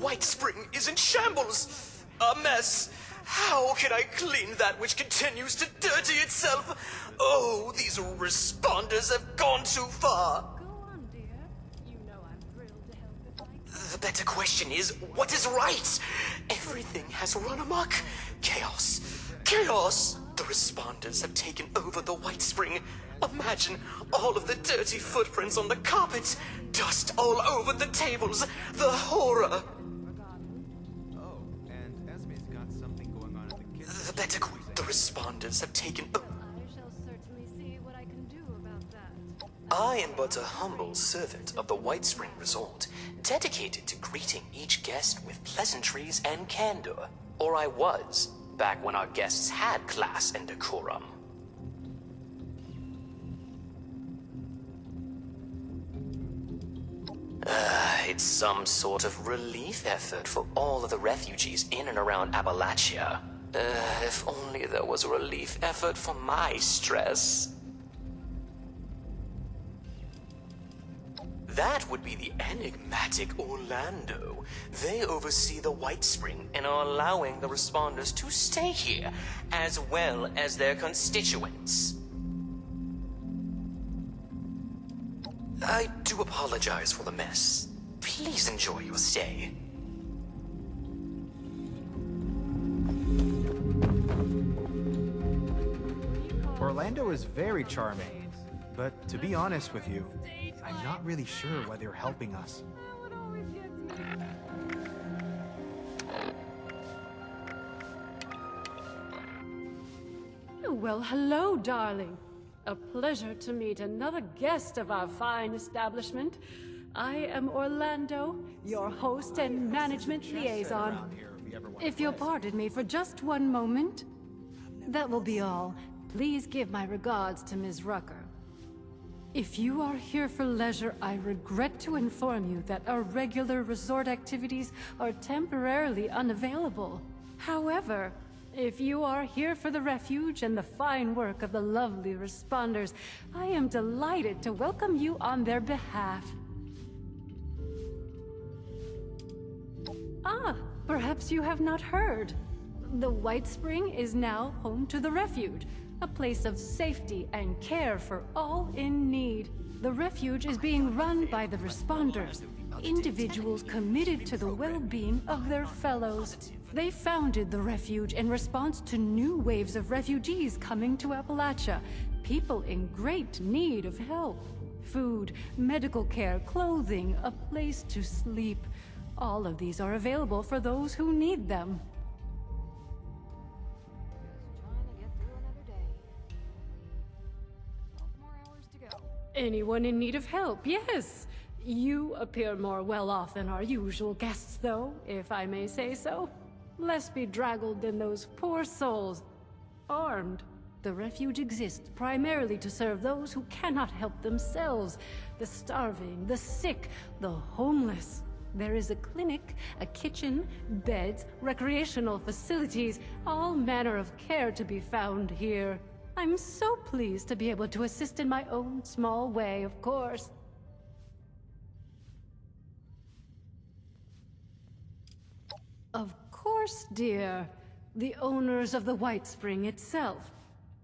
White Spring is in shambles! A mess! How can I clean that which continues to dirty itself? Oh, these responders have gone too far! Go on, dear. You know I'm thrilled to help if I can. The better question is, what is right? Everything has run amok. Chaos. Chaos! The responders have taken over the White Spring. Imagine all of the dirty footprints on the carpet. Dust all over the tables. The horror. Oh, and Esme's got something going on at the kitchen. The responders have taken over. I shall certainly see what I can do about that. I am but a humble servant of the White Spring Resort, dedicated to greeting each guest with pleasantries and candor. Or I was, back when our guests had class and decorum. It's some sort of relief effort for all of the refugees in and around Appalachia. If only there was a relief effort for my stress. That would be the enigmatic Orlando. They oversee the White Spring and are allowing the responders to stay here, as well as their constituents. I do apologize for the mess. Please enjoy your stay. Orlando is very charming, but to be honest with you, I'm not really sure why they're helping us. Well, hello, darling. A pleasure to meet another guest of our fine establishment. I am Orlando, your host and management liaison. If you'll pardon me for just one moment. That will be all. Please give my regards to Ms. Rucker. If you are here for leisure, I regret to inform you that our regular resort activities are temporarily unavailable. However, if you are here for the refuge and the fine work of the lovely responders, I am delighted to welcome you on their behalf. Ah, perhaps you have not heard. The White Spring is now home to the refuge, a place of safety and care for all in need. The refuge is being run by the responders, individuals committed to the well-being of their fellows. They founded the refuge in response to new waves of refugees coming to Appalachia, people in great need of help. Food, medical care, clothing, a place to sleep. All of these are available for those who need them. Anyone in need of help, yes. You appear more well off than our usual guests, though, if I may say so. Less bedraggled than those poor souls. Armed. The refuge exists primarily to serve those who cannot help themselves. The starving, the sick, the homeless. There is a clinic, a kitchen, beds, recreational facilities, all manner of care to be found here. I'm so pleased to be able to assist in my own small way, of course. Of course, dear. The owners of the White Spring itself.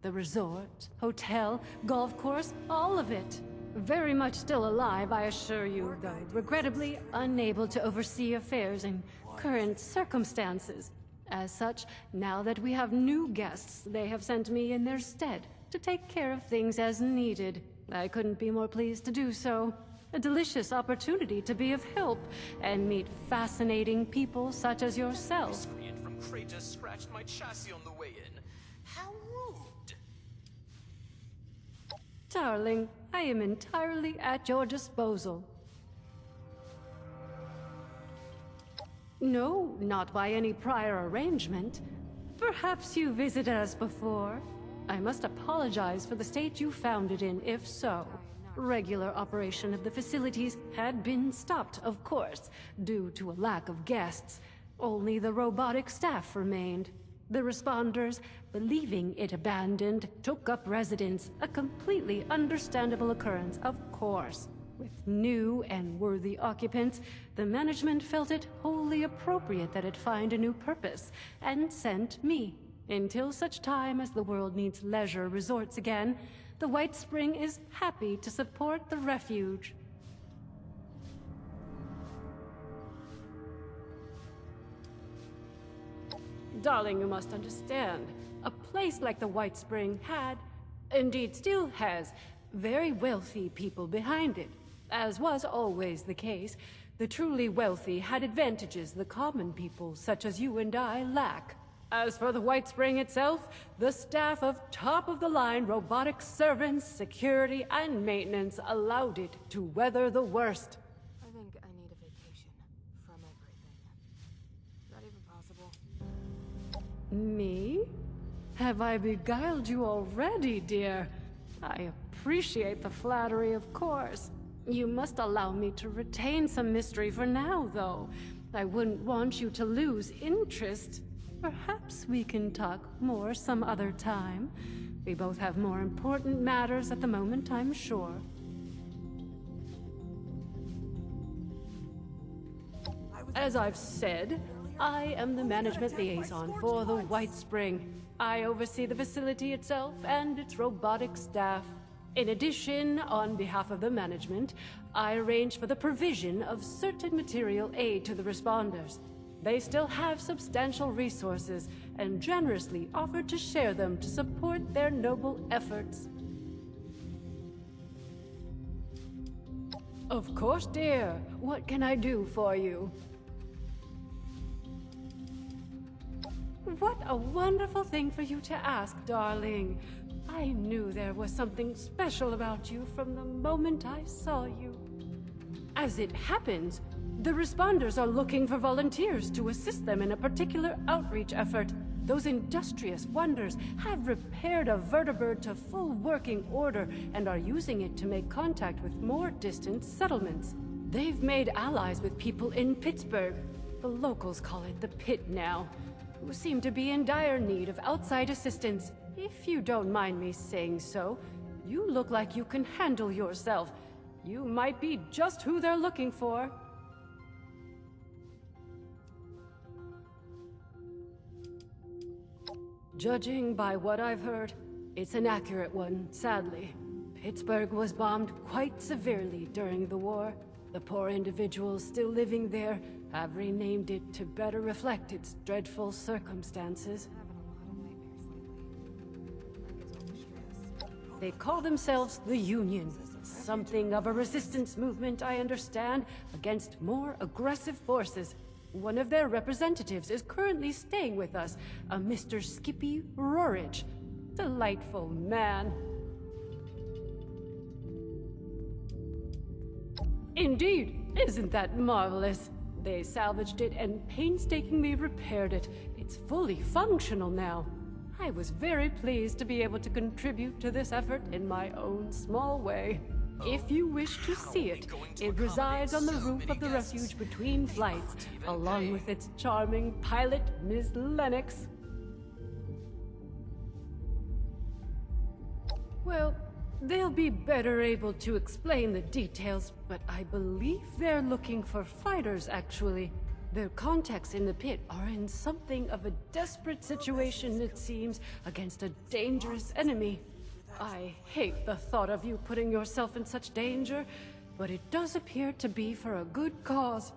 The resort, hotel, golf course, all of it. Very much still alive, I assure you, though regrettably unable to oversee affairs in current circumstances. As such, now that we have new guests, they have sent me in their stead to take care of things as needed. I couldn't be more pleased to do so. A delicious opportunity to be of help and meet fascinating people such as yourself. Miscreant from Crater scratched my chassis on the way in. How rude! Darling, I am entirely at your disposal. No, not by any prior arrangement. Perhaps you visited us before. I must apologize for the state you found it in, if so. Regular operation of the facilities had been stopped, of course, due to a lack of guests. Only the robotic staff remained. The responders, believing it abandoned, took up residence, a completely understandable occurrence, of course. With new and worthy occupants, the management felt it wholly appropriate that it find a new purpose, and sent me. Until such time as the world needs leisure resorts again, the White Spring is happy to support the refuge. Darling, you must understand. A place like the White Spring had, indeed still has, very wealthy people behind it. As was always the case, the truly wealthy had advantages the common people, such as you and I, lack. As for the White Spring itself, the staff of top-of-the-line robotic servants, security, and maintenance allowed it to weather the worst. I think I need a vacation from everything. Is that even possible? Me? Have I beguiled you already, dear? I appreciate the flattery, of course. You must allow me to retain some mystery for now, though. I wouldn't want you to lose interest. Perhaps we can talk more some other time. We both have more important matters at the moment, I'm sure. As I've said, I am the management liaison for the White Spring. I oversee the facility itself and its robotic staff. In addition, on behalf of the management, I arrange for the provision of certain material aid to the responders. They still have substantial resources and generously offer to share them to support their noble efforts. Of course, dear. What can I do for you? What a wonderful thing for you to ask, darling. I knew there was something special about you from the moment I saw you. As it happens, the responders are looking for volunteers to assist them in a particular outreach effort. Those industrious wonders have repaired a vertibird to full working order and are using it to make contact with more distant settlements. They've made allies with people in Pittsburgh. The locals call it the Pit now, who seem to be in dire need of outside assistance. If you don't mind me saying so, you look like you can handle yourself. You might be just who they're looking for. Judging by what I've heard, it's an accurate one, sadly. Pittsburgh was bombed quite severely during the war. The poor individuals still living there have renamed it to better reflect its dreadful circumstances. They call themselves the Union. Something of a resistance movement, I understand, against more aggressive forces. One of their representatives is currently staying with us, a Mr. Skippy Rorridge. Delightful man. Indeed, isn't that marvelous? They salvaged it and painstakingly repaired it. It's fully functional now. I was very pleased to be able to contribute to this effort in my own small way. If you wish to see it, it resides on the roof of the refuge between flights, along with its charming pilot, Miss Lennox. Well, they'll be better able to explain the details, but I believe they're looking for fighters, actually. Their contacts in the pit are in something of a desperate situation, it seems, against a dangerous enemy. I hate the thought of you putting yourself in such danger, but it does appear to be for a good cause.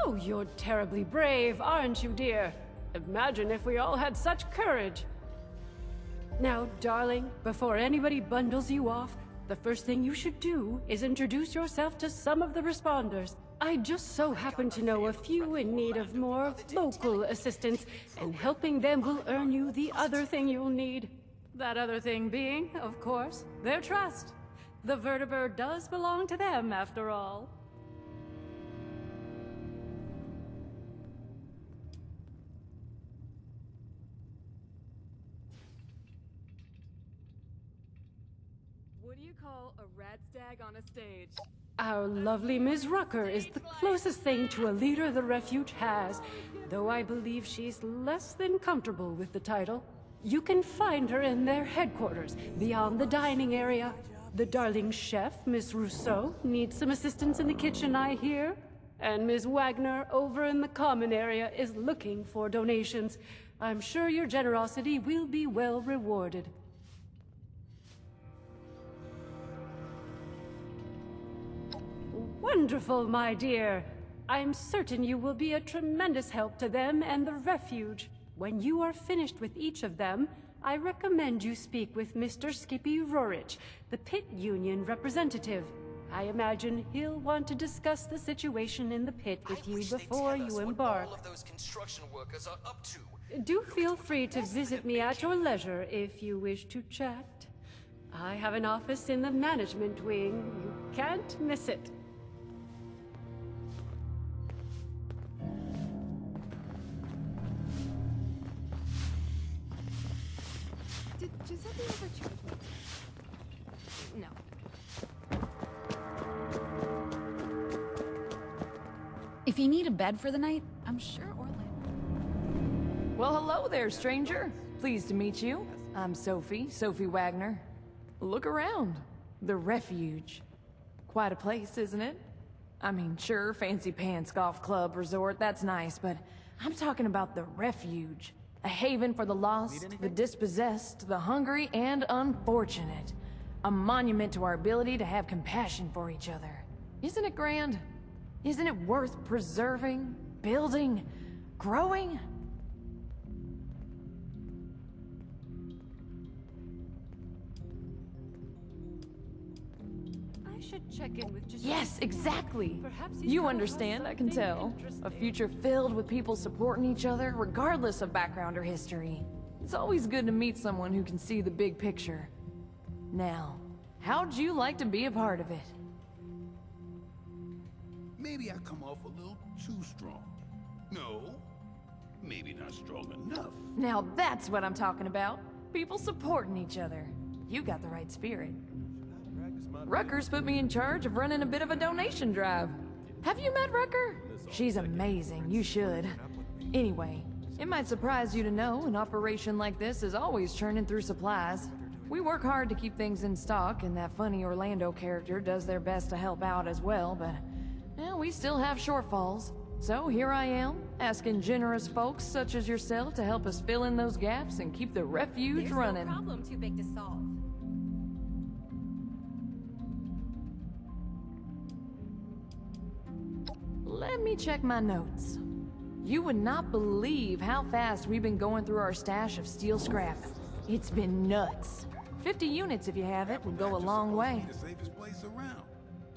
Oh, you're terribly brave, aren't you, dear? Imagine if we all had such courage. Now, darling, before anybody bundles you off, the first thing you should do is introduce yourself to some of the responders. I just so happen to know a few in need of more local assistance, and helping them will earn you the other thing you'll need. That other thing being, of course, their trust. The vertibird does belong to them, after all. What do you call a rat stag on a stage? Our lovely Ms. Rucker is the closest thing to a leader the refuge has, though I believe she's less than comfortable with the title. You can find her in their headquarters, beyond the dining area. The darling chef, Miss Rousseau, needs some assistance in the kitchen, I hear. And Miss Wagner, over in the common area, is looking for donations. I'm sure your generosity will be well rewarded. Wonderful, my dear. I'm certain you will be a tremendous help to them and the refuge. When you are finished with each of them, I recommend you speak with Mr. Skippy Rorich, the pit union representative. I imagine he'll want to discuss the situation in the pit with you before you embark. All of those construction workers are up to. Do feel free to visit me at your leisure if you wish to chat. I have an office in the management wing. You can't miss it. Did Giuseppe overcharge me? No. If you need a bed for the night, I'm sure Orlando... Well, hello there, stranger. Pleased to meet you. I'm Sophie Wagner. Look around. The refuge. Quite a place, isn't it? I mean, sure, fancy pants, golf club, resort, that's nice, but I'm talking about the refuge. A haven for the lost, the dispossessed, the hungry, and unfortunate. A monument to our ability to have compassion for each other. Isn't it grand? Isn't it worth preserving, building, growing? I should check in with Giuseppe. Yes, exactly. Perhaps he's You come understand, across I can something tell. A interesting. future filled with people supporting each other, regardless of background or history. It's always good to meet someone who can see the big picture. Now, how'd you like to be a part of it? Maybe I come off a little too strong. No, maybe not strong enough. Now that's what I'm talking about. People supporting each other. You got the right spirit. Rucker's put me in charge of running a bit of a donation drive. Have you met Rucker? She's amazing, you should. Anyway, it might surprise you to know an operation like this is always churning through supplies. We work hard to keep things in stock, and that funny Orlando character does their best to help out as well, but well, we still have shortfalls. So here I am, asking generous folks such as yourself to help us fill in those gaps and keep the refuge running. No problem too big to solve. Let me check my notes. You would not believe how fast we've been going through our stash of steel scrap. It's been nuts. 50 units if you have it would go a long way. The safest place around.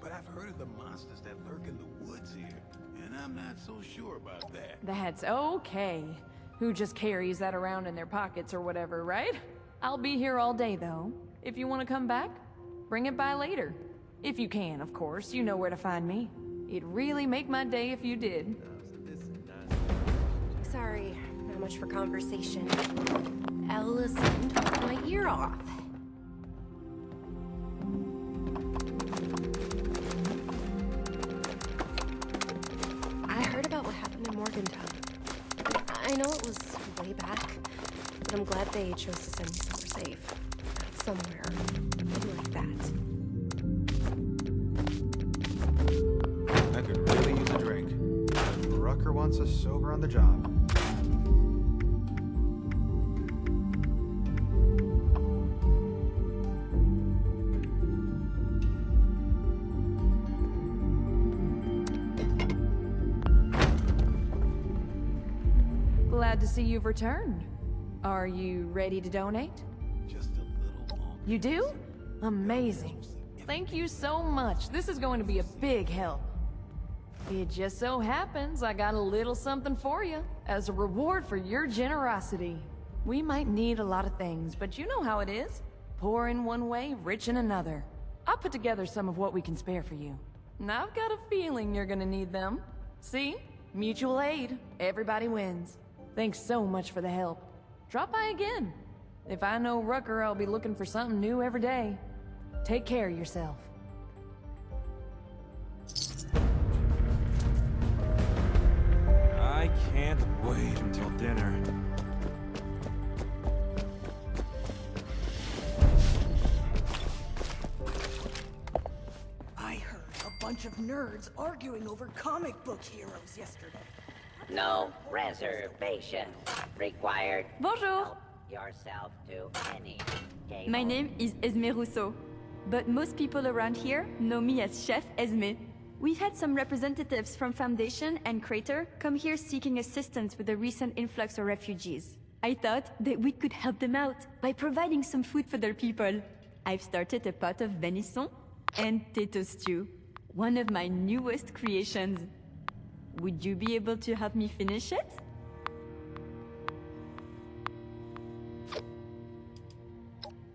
But I've heard of the monsters that lurk in the woods here, and I'm not so sure about that. That's okay. Who just carries that around in their pockets or whatever, right? I'll be here all day though. If you want to come back, bring it by later. If you can, of course. You know where to find me. It'd really make my day if you did. Sorry, not much for conversation. Ellison cut my ear off. I heard about what happened in Morgantown. I know it was way back, but I'm glad they chose to send me somewhere safe. Somewhere like that. I could really use a drink. But Rucker wants us sober on the job. Glad to see you've returned. Are you ready to donate? Just a little longer. You do? Amazing. Thank you so much. This is going to be a big help. It just so happens I got a little something for you as a reward for your generosity. We might need a lot of things, but you know how it is. Poor in one way, rich in another. I'll put together some of what we can spare for you. And I've got a feeling you're gonna need them. See? Mutual aid. Everybody wins. Thanks so much for the help. Drop by again. If I know Rucker, I'll be looking for something new every day. Take care of yourself. I can't wait until dinner. nerds arguing over comic book heroes yesterday. No reservations required. Bonjour. Help yourself to any table. My name is Esme Rousseau, but most people around here know me as Chef Esme. We've had some representatives from Foundation and Crater come here seeking assistance with the recent influx of refugees. I thought that we could help them out by providing some food for their people. I've started a pot of venison and potato stew, one of my newest creations. Would you be able to help me finish it?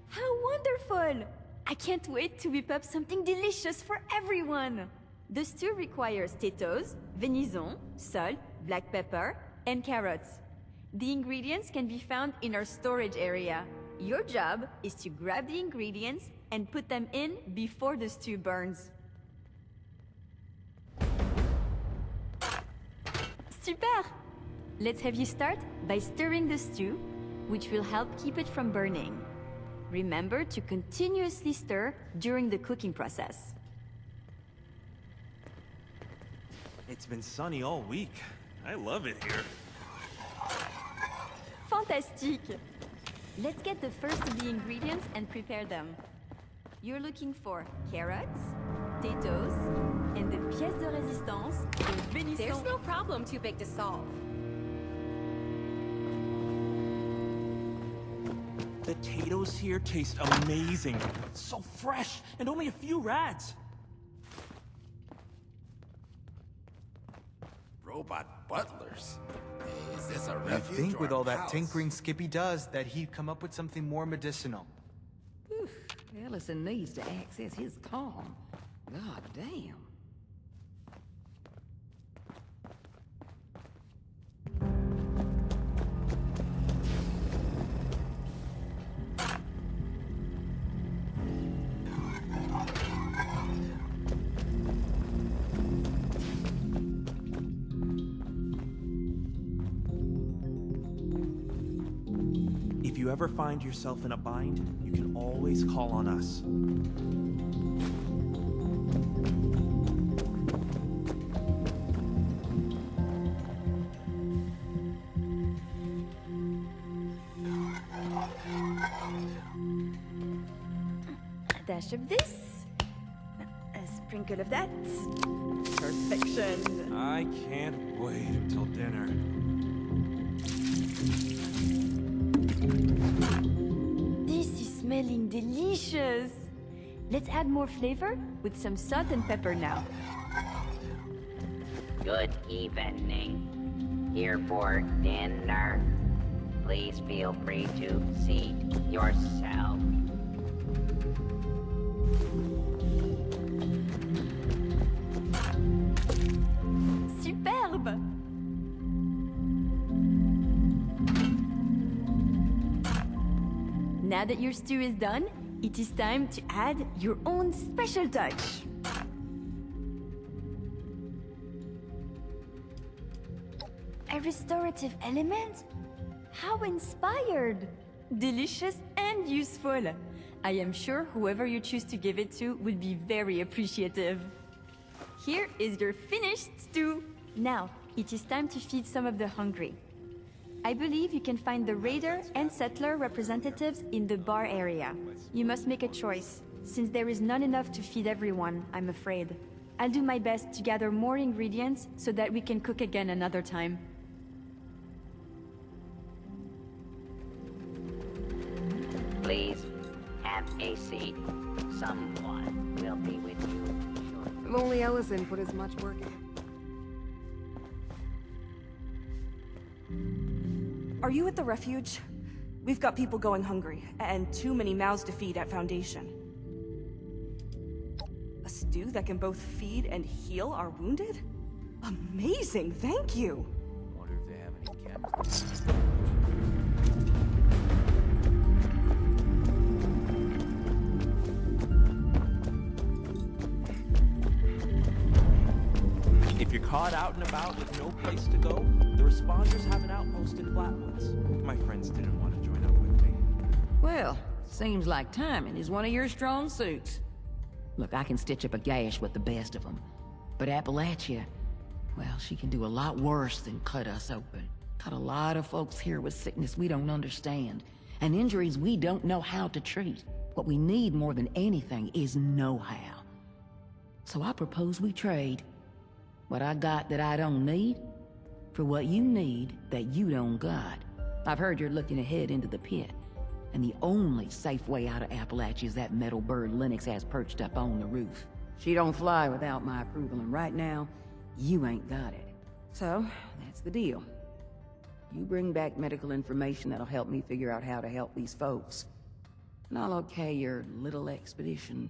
How wonderful! I can't wait to whip up something delicious for everyone! The stew requires potatoes, venison, salt, black pepper, and carrots. The ingredients can be found in our storage area. Your job is to grab the ingredients and put them in before the stew burns. Super! Let's have you start by stirring the stew, which will help keep it from burning. Remember to continuously stir during the cooking process. It's been sunny all week. I love it here. Fantastique! Let's get the first of the ingredients and prepare them. You're looking for carrots, potatoes, and the pièce de résistance, the venison. There's no problem too big to solve. The potatoes here taste amazing. So fresh, and only a few rads. Robot butlers? Is this a You'd refuge think or with a all that house? tinkering Skippy does that he'd come up with something more medicinal. Ellison needs to access his calm. God damn. If you ever find yourself in a bind, you can always call on us. A dash of this, a sprinkle of that. Perfection. I can't wait until dinner. This is smelling delicious. Let's add more flavor with some salt and pepper now. Good evening. Here for dinner. Please feel free to seat yourself. Superbe! Now that your stew is done, it is time to add your own special touch. A restorative element? How inspired! Delicious and useful. I am sure whoever you choose to give it to will be very appreciative. Here is your finished stew. Now, it is time to feed some of the hungry. I believe you can find the raider and settler representatives in the bar area. You must make a choice, since there is not enough to feed everyone, I'm afraid. I'll do my best to gather more ingredients so that we can cook again another time. Please have a seat. Someone will be with you shortly. If only Ellison put as much work in. Are you at the refuge? We've got people going hungry, and too many mouths to feed at Foundation. A stew that can both feed and heal our wounded? Amazing, thank you! Wonder if they have any chemicals. If you're caught out and about with no place to go, the responders have an outpost in Flatwoods. My friends didn't want to join up with me. Well, seems like timing is one of your strong suits. Look, I can stitch up a gash with the best of them. But Appalachia, well, she can do a lot worse than cut us open. Got a lot of folks here with sickness we don't understand, and injuries we don't know how to treat. What we need more than anything is know-how. So I propose we trade what I got that I don't need for what you need that you don't got. I've heard you're looking ahead into the pit, and the only safe way out of Appalachia is that metal bird Lennox has perched up on the roof. She don't fly without my approval, and right now, you ain't got it. So, that's the deal. You bring back medical information that'll help me figure out how to help these folks, and I'll okay your little expedition.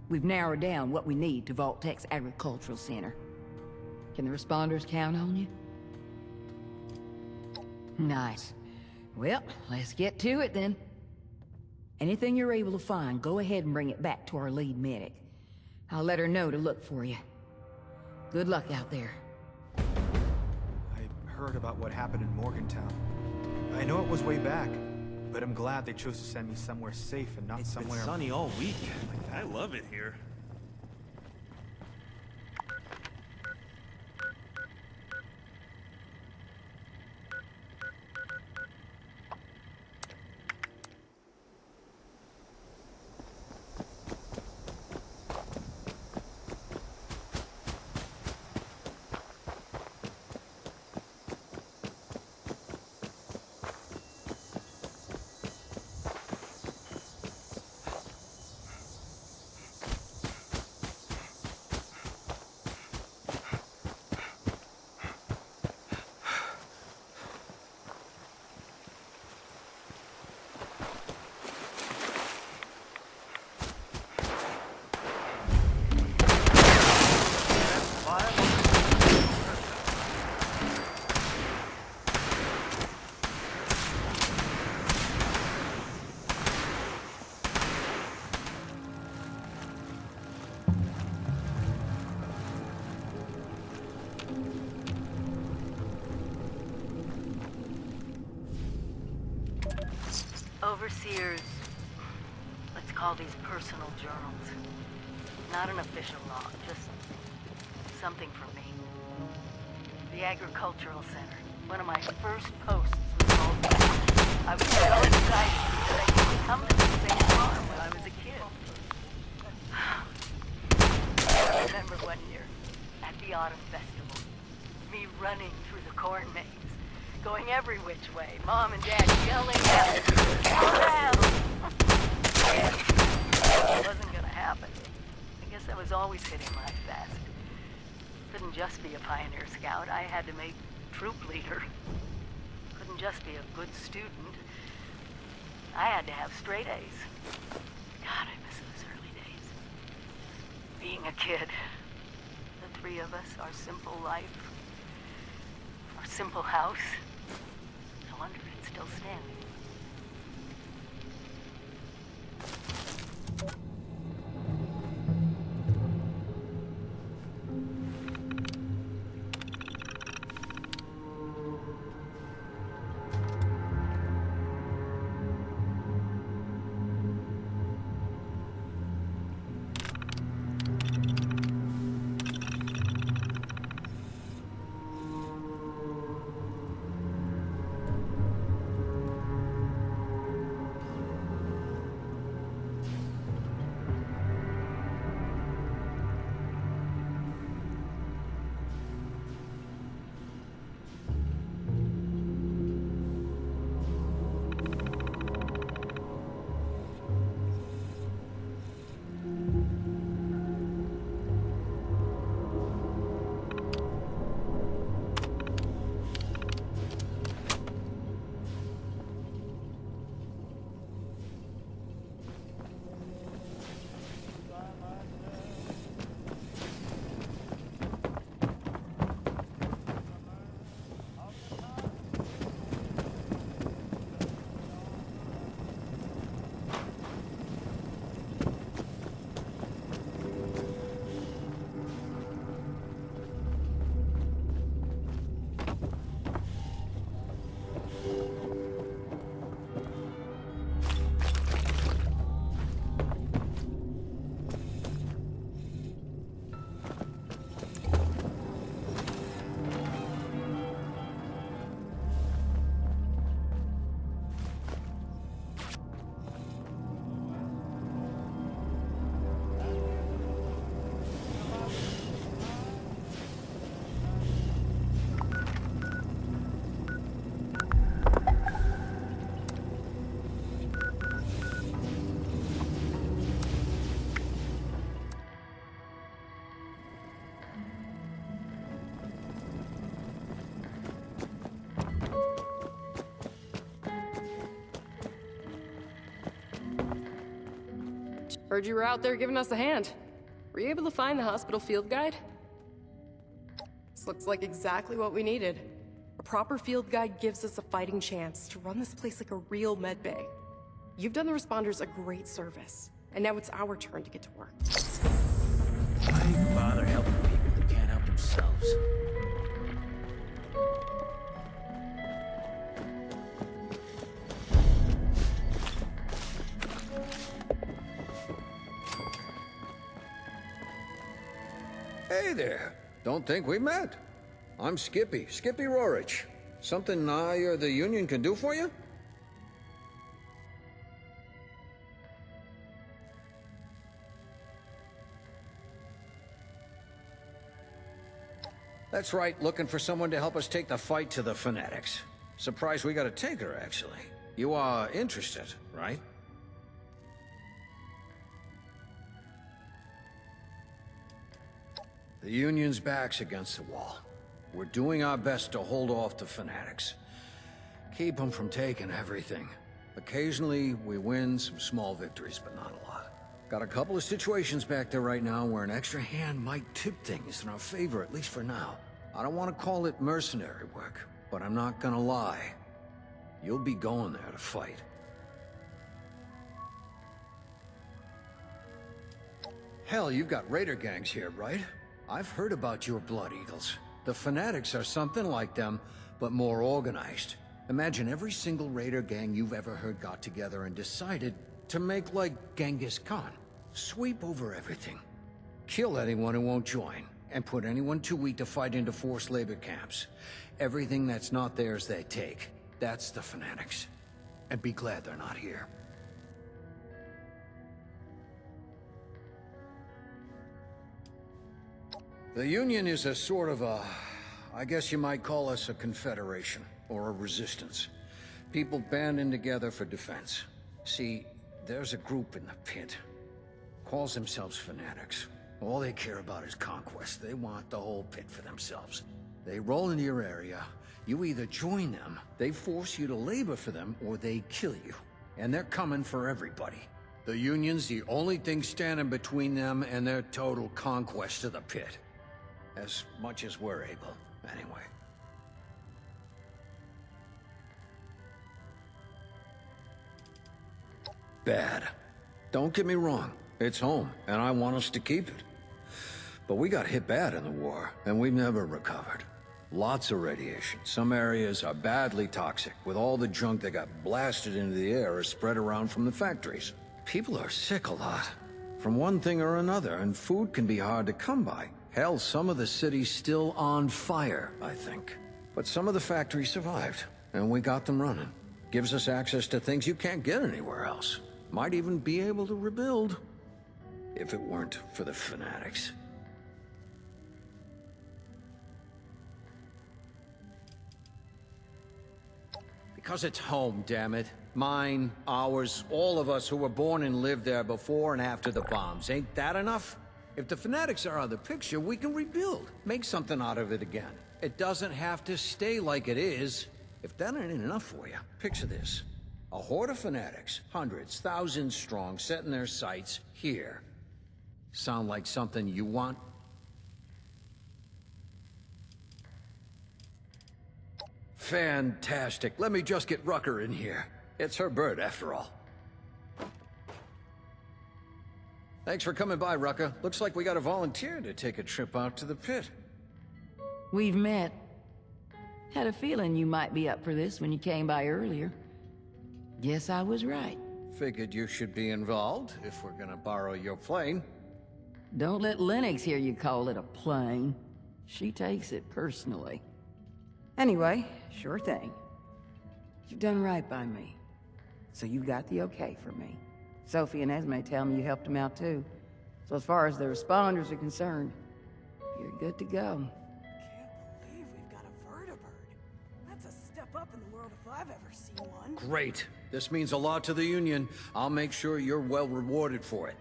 We've narrowed down what we need to Vault-Tec's agricultural center. Can the responders count on you? Nice. Well, let's get to it then. Anything you're able to find, go ahead and bring it back to our lead medic. I'll let her know to look for you. Good luck out there. I heard about what happened in Morgantown. I know it was way back, but I'm glad they chose to send me somewhere safe and not somewhere... It's been sunny all week. I love it here. Overseers, let's call these personal journals. Not an official log, just something for me. The Agricultural Center. One of my first posts was called. I was so excited that I could come to the same farm when I was a kid. I remember one year at the Autumn Festival, me running through the corn maze, going every which way, Mom and Dad yelling at me. It wasn't gonna happen. I guess I was always hitting my fast. Couldn't just be a pioneer scout. I had to make troop leader. Couldn't just be a good student. I had to have straight A's. God, I miss those early days. Being a kid. The three of us, our simple life. Our simple house. No wonder it's still standing. Heard you were out there giving us a hand. Were you able to find the hospital field guide? This looks like exactly what we needed. A proper field guide gives us a fighting chance to run this place like a real medbay. You've done the responders a great service, and now it's our turn to get to work. Why bother helping people who can't help themselves? Hey there. Don't think we met. I'm Skippy Rorich. Something I or the Union can do for you? That's right, looking for someone to help us take the fight to the Fanatics. Surprised we got a taker, actually. You are interested, right? The Union's back's against the wall. We're doing our best to hold off the Fanatics. Keep them from taking everything. Occasionally, we win some small victories, but not a lot. Got a couple of situations back there right now where an extra hand might tip things in our favor, at least for now. I don't want to call it mercenary work, but I'm not gonna lie. You'll be going there to fight. Hell, you've got raider gangs here, right? I've heard about your Blood Eagles. The Fanatics are something like them, but more organized. Imagine every single raider gang you've ever heard got together and decided to make like Genghis Khan. Sweep over everything. Kill anyone who won't join, and put anyone too weak to fight into forced labor camps. Everything that's not theirs they take. That's the Fanatics. And be glad they're not here. The Union is a sort of a... I guess you might call us a confederation, or a resistance. People banding together for defense. See, there's a group in the pit. Calls themselves Fanatics. All they care about is conquest. They want the whole pit for themselves. They roll into your area. You either join them, they force you to labor for them, or they kill you. And they're coming for everybody. The Union's the only thing standing between them and their total conquest of the pit. As much as we're able, anyway. Bad. Don't get me wrong. It's home, and I want us to keep it. But we got hit bad in the war, and we've never recovered. Lots of radiation. Some areas are badly toxic, with all the junk that got blasted into the air or spread around from the factories. People are sick a lot, from one thing or another, and food can be hard to come by. Hell, some of the city's still on fire, I think. But some of the factories survived, and we got them running. Gives us access to things you can't get anywhere else. Might even be able to rebuild, if it weren't for the Fanatics. Because it's home, damn it. Mine, ours, all of us who were born and lived there before and after the bombs. Ain't that enough? If the Fanatics are out of the picture, we can rebuild. Make something out of it again. It doesn't have to stay like it is. If that ain't enough for you, picture this. A horde of Fanatics, hundreds, thousands strong, setting their sights here. Sound like something you want? Fantastic. Let me just get Rucker in here. It's her bird, after all. Thanks for coming by, Rucker. Looks like we got a volunteer to take a trip out to the pit. We've met. Had a feeling you might be up for this when you came by earlier. Guess I was right. Figured you should be involved, if we're gonna borrow your plane. Don't let Lennox hear you call it a plane. She takes it personally. Anyway, sure thing. You've done right by me. So you got the okay for me. Sophie and Esme tell me you helped them out too. So as far as the responders are concerned, you're good to go. Can't believe we've got a vertibird. That's a step up in the world if I've ever seen one. Great. This means a lot to the Union. I'll make sure you're well rewarded for it.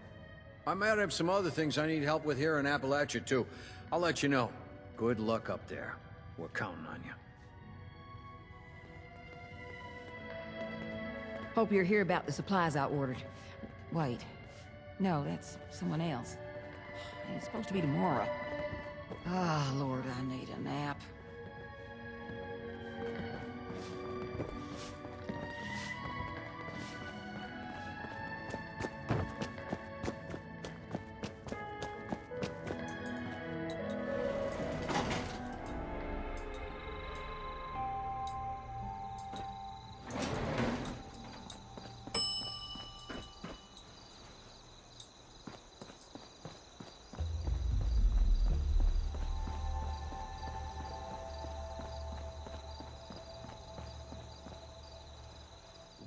I might have some other things I need help with here in Appalachia too. I'll let you know. Good luck up there. We're counting on you. Hope you're here about the supplies I ordered. Wait. No, that's someone else. It's supposed to be tomorrow. Ah, Lord, I need a nap.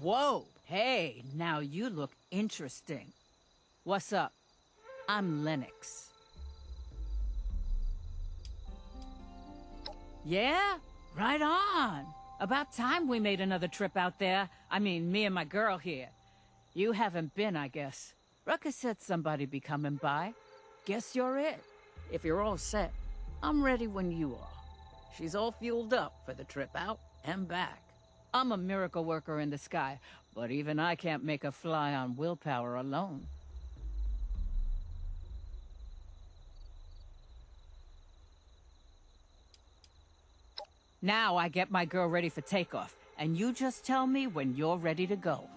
Whoa! Hey, now you look interesting. What's up? I'm Lennox. Yeah? Right on! About time we made another trip out there. I mean, me and my girl here. You haven't been, I guess. Ruckus said somebody'd be coming by. Guess you're it. If you're all set, I'm ready when you are. She's all fueled up for the trip out and back. I'm a miracle worker in the sky, but even I can't make a fly on willpower alone. Now I get my girl ready for takeoff, and you just tell me when you're ready to go.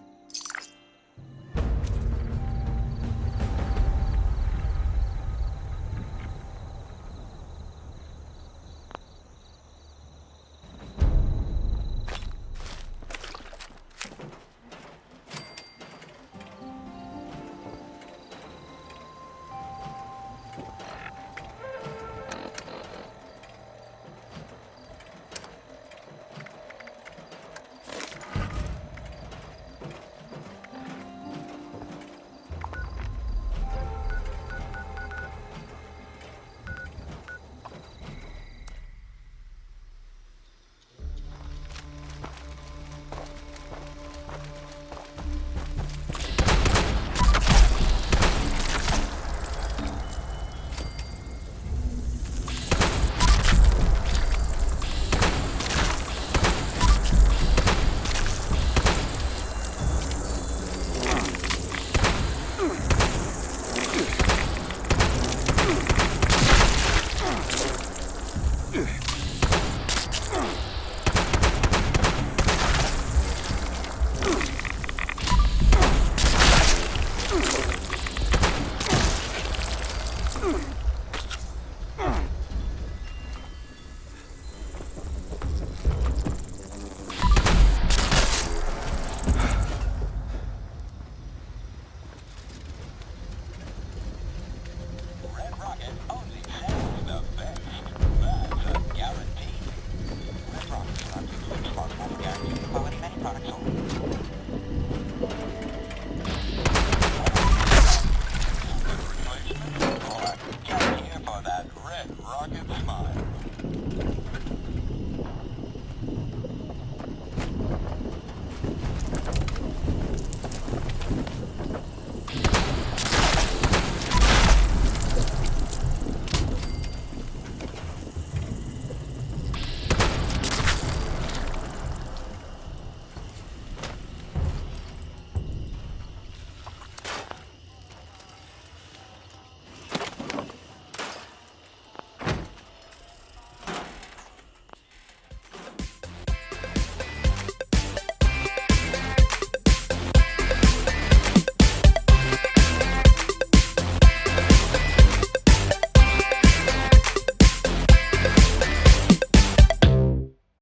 Rocket smile.